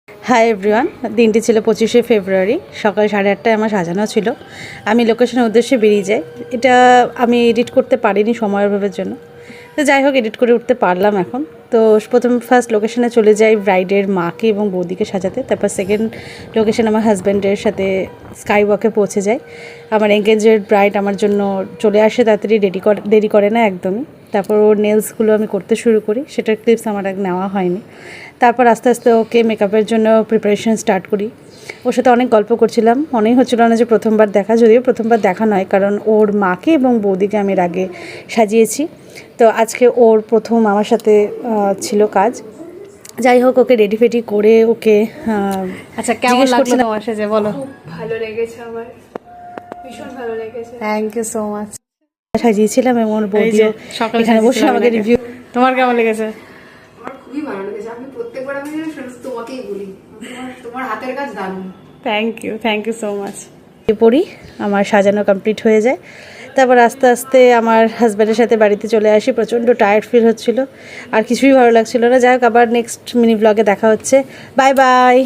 Hi everyone, দিনটি ছিল 25শে ফেব্রুয়ারি, সকাল 8:30টায় আমার সাজানো ছিল। আমি লোকেশনের উদ্দেশ্যে বেরিয়ে যাই। এটা আমি এডিট করতে পারিনি সময়ের অভাবের জন্য, তো যাই হোক এডিট করে উঠতে পারলাম এখন। তো ফার্স্ট লোকেশনে চলে যাই ব্রাইডের মাকে এবং বৌদিকে সাজাতে। তারপর সেকেন্ড লোকেশন আমার হাজব্যান্ডের সাথে স্কাই ওয়াকে পৌঁছে যাই। আমার এঙ্গেজেড ব্রাইড আমার জন্য চলে আসে তাড়াতাড়ি, দেরি করে না একদমই। তারপর ওর নেলসগুলো আমি করতে শুরু করি, সেটার ক্লিপস আমার আর নেওয়া হয়নি। তারপর আস্তে আস্তে ওকে মেকআপের জন্য প্রিপারেশন স্টার্ট করি। ওর সাথে অনেক গল্প করছিলাম, মনেই হচ্ছিল না যে প্রথমবার দেখা, যদিও প্রথমবার দেখা নয়, কারণ ওর মাকে এবং বৌদিকে আমি এর আগে সাজিয়েছি। তো আজকে ওর প্রথম আমার সাথে ছিল কাজ। যাই হোক ওকে রেডি ফেডি করে ওকে আচ্ছা কেমন লাগলো তোমার সাথে বলো। ভালো লেগেছে, আমার ভীষণ ভালো লেগেছে। Thank you so much. সাজিয়েছিলাম এবং ওর বৌদিও এখানে বসে আমাকে রিভিউ। তোমার কেমন লেগেছে? আমার খুবই ভালো লেগেছে। আমি প্রত্যেকবার আমি তোমাকেই বলি, তোমার হাতের কাজ দারুণ। Thank you so much. পড়ি আমার সাজানো কমপ্লিট হয়ে যায়। তারপর আস্তে আস্তে আমার হাজব্যান্ডের সাথে বাড়িতে চলে আসি। প্রচণ্ড টায়ার্ড ফিল হচ্ছিল, আর কিছুই ভালো লাগছিল না। যাই হোক আবার নেক্সট মিনি ব্লগে দেখা হচ্ছে। Bye bye.